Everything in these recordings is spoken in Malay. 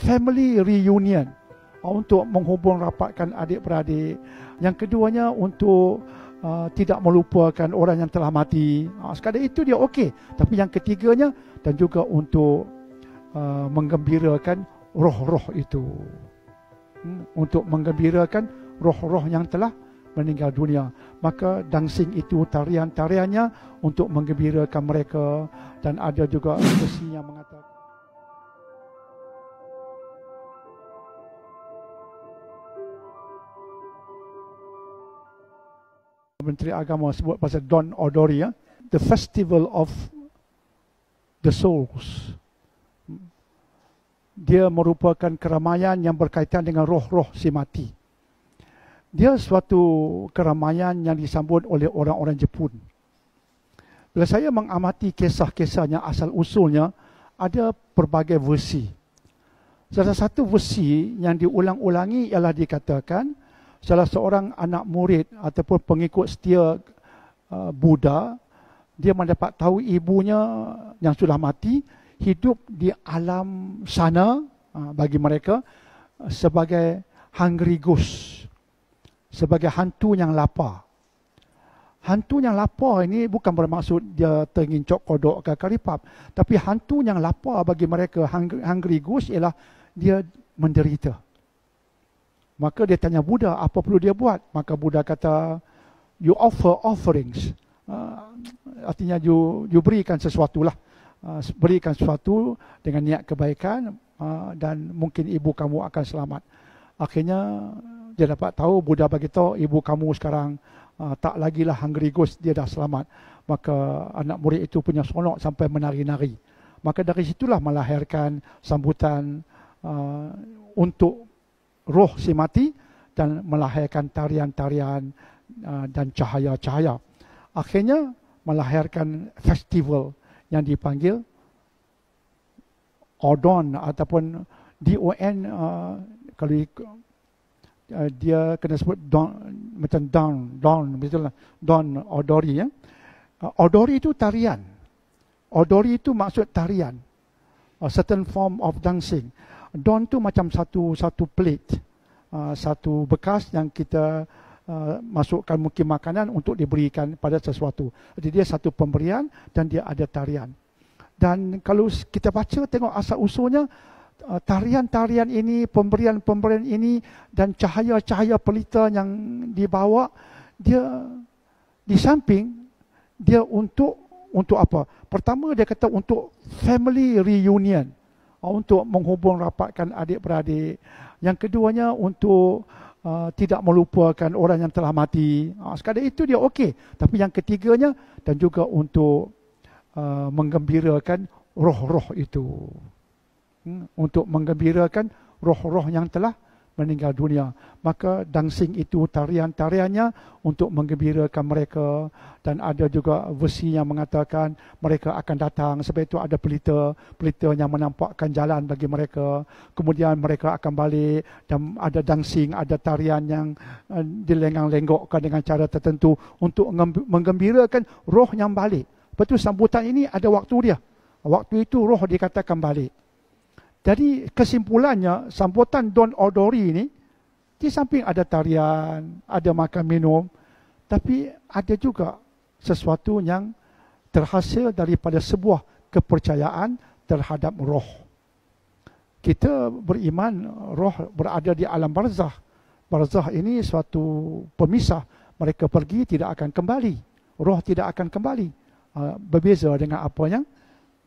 family reunion, untuk menghubung rapatkan adik-beradik. Yang keduanya untuk tidak melupakan orang yang telah mati. Sekadar itu dia okey. Tapi yang ketiganya, dan juga untuk menggembirakan roh-roh itu. Untuk menggembirakan roh-roh yang telah meninggal dunia. Maka dancing itu, tarian-tariannya untuk menggembirakan mereka. Dan ada juga versi yang mengatakan Menteri Agama sebut pasal Don Odori, ya? The Festival of the Souls. Dia merupakan keramaian yang berkaitan dengan roh-roh si mati. Dia suatu keramaian yang disambut oleh orang-orang Jepun. Bila saya mengamati kisah-kisahnya, asal-usulnya, ada pelbagai versi. Salah satu versi yang diulang-ulangi ialah dikatakan salah seorang anak murid ataupun pengikut setia Buddha, dia mendapat tahu ibunya yang sudah mati hidup di alam sana bagi mereka sebagai hungry ghost, sebagai hantu yang lapar. Hantu yang lapar ini bukan bermaksud dia tengincok kodok ke karipap, tapi hantu yang lapar bagi mereka, hungry ghost, ialah dia menderita. Maka dia tanya Buddha, apa perlu dia buat? Maka Buddha kata, you offer offerings. Artinya you berikan sesuatu lah. Berikan sesuatu dengan niat kebaikan dan mungkin ibu kamu akan selamat. Akhirnya dia dapat tahu, Buddha bagi tahu ibu kamu sekarang tak lagi lah hungry ghost, dia dah selamat. Maka anak murid itu punya sonok sampai menari-nari. Maka dari situlah melahirkan sambutan untuk roh si mati dan melahirkan tarian-tarian dan cahaya-cahaya. Akhirnya melahirkan festival yang dipanggil Odon ataupun DON, kalau dia kena sebut don, macam don betul lah, Don Odori, ya. Odori itu tarian. Odori itu maksud tarian. A certain form of dancing. Don tu macam satu plate, satu bekas yang kita masukkan mungkin makanan untuk diberikan pada sesuatu. Jadi dia satu pemberian dan dia ada tarian. Dan kalau kita baca tengok asal usulnya, tarian-tarian ini, pemberian-pemberian ini dan cahaya-cahaya pelita yang dibawa, dia di samping dia untuk apa? Pertama dia kata untuk family reunion, untuk menghubung rapatkan adik-beradik. Yang keduanya untuk tidak melupakan orang yang telah mati. Sekadar itu dia okey. Tapi yang ketiganya, dan juga untuk menggembirakan roh-roh itu. Untuk menggembirakan roh-roh yang telah meninggal dunia. Maka dancing itu, tarian-tariannya untuk menggembirakan mereka. Dan ada juga versi yang mengatakan mereka akan datang, sebab itu ada pelita yang menampakkan jalan bagi mereka. Kemudian mereka akan balik dan ada dancing, ada tarian yang dilenggang-lenggokkan dengan cara tertentu untuk menggembirakan roh yang balik. Betul, sambutan ini ada waktu dia. Waktu itu roh dikatakan balik. Jadi kesimpulannya, sambutan Don Odori ini, di samping ada tarian, ada makan minum, tapi ada juga sesuatu yang terhasil daripada sebuah kepercayaan terhadap roh. Kita beriman roh berada di alam barzah. Barzah ini suatu pemisah. Mereka pergi tidak akan kembali. Roh tidak akan kembali. Berbeza dengan apa yang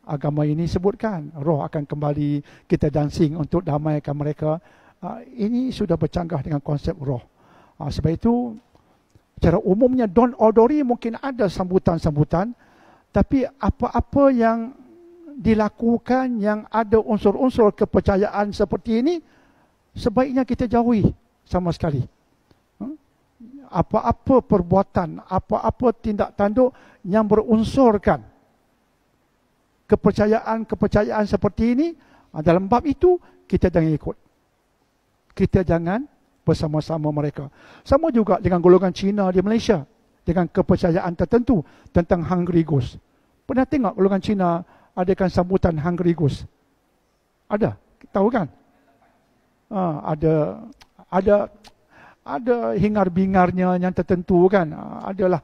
agama ini sebutkan. Roh akan kembali, kita dancing untuk damaikan mereka. Ini sudah bercanggah dengan konsep roh. Sebab itu, secara umumnya Don Odori mungkin ada sambutan-sambutan, tapi apa-apa yang dilakukan yang ada unsur-unsur kepercayaan seperti ini, sebaiknya kita jauhi sama sekali. Apa-apa perbuatan, apa-apa tindak tanduk yang berunsurkan kepercayaan seperti ini, dalam bab itu kita jangan ikut. Kita jangan bersama-sama mereka. Sama juga dengan golongan Cina di Malaysia, dengan kepercayaan tertentu tentang hungry ghost. Pernah tengok golongan Cina adakan sambutan hungry ghost? Ada, tahu kan? Ada hingar-bingarnya yang tertentu kan. Adalah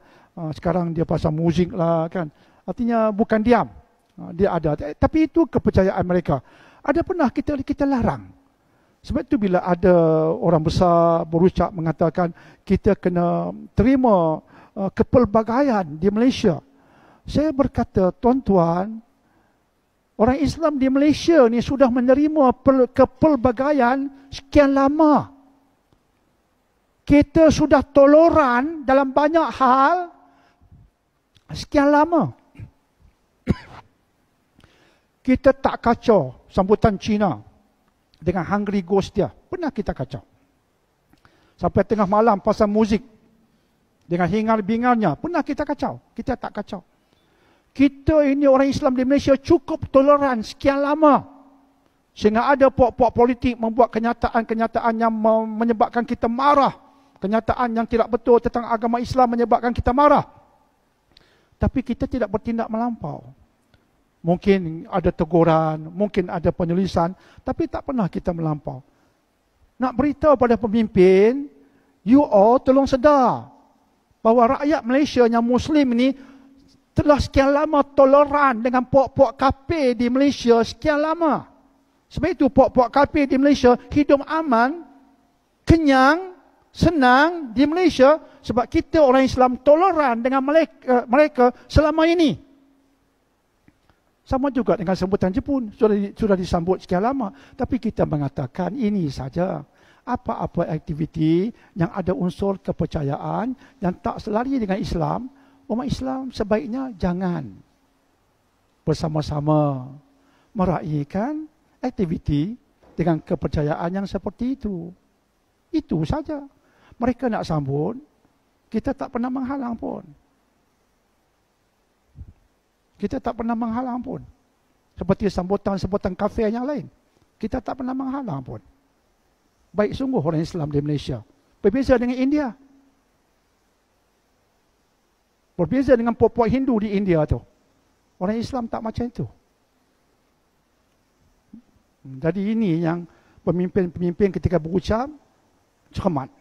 sekarang dia pasal muzik lah kan. Artinya bukan diam. Dia ada. Tapi itu kepercayaan mereka. Ada pernah kita larang. Sebab itu bila ada orang besar berucap mengatakan kita kena terima kepelbagaian di Malaysia. Saya berkata, tuan-tuan, orang Islam di Malaysia ni sudah menerima kepelbagaian sekian lama. Kita sudah toleran dalam banyak hal sekian lama. Kita tak kacau sambutan Cina dengan Hungry Ghost dia. Pernah kita kacau. Sampai tengah malam pasal muzik dengan hingar-bingarnya. Pernah kita kacau. Kita tak kacau. Kita ini orang Islam di Malaysia cukup toleran sekian lama. Sehingga ada puak-puak politik membuat kenyataan-kenyataan yang menyebabkan kita marah. Kenyataan yang tidak betul tentang agama Islam menyebabkan kita marah. Tapi kita tidak bertindak melampau. Mungkin ada teguran, mungkin ada penulisan, tapi tak pernah kita melampau. Nak beritahu pada pemimpin, you all tolong sedar bahawa rakyat Malaysia yang Muslim ni telah sekian lama toleran dengan puak-puak kafir di Malaysia sekian lama. Sebab itu puak-puak kafir di Malaysia hidup aman, kenyang, senang di Malaysia sebab kita orang Islam toleran dengan mereka selama ini. Sama juga dengan sambutan Jepun, sudah disambut sekian lama. Tapi kita mengatakan ini saja. Apa-apa aktiviti yang ada unsur kepercayaan yang tak selari dengan Islam, umat Islam sebaiknya jangan bersama-sama meraihkan aktiviti dengan kepercayaan yang seperti itu. Itu saja. Mereka nak sambut, kita tak pernah menghalang pun. Kita tak pernah menghalang pun. Seperti sambutan-sambutan kafir yang lain. Kita tak pernah menghalang pun. Baik sungguh orang Islam di Malaysia. Berbeza dengan India. Berbeza dengan puak-puak Hindu di India tu. Orang Islam tak macam itu. Jadi ini yang pemimpin-pemimpin ketika berucap, cermat.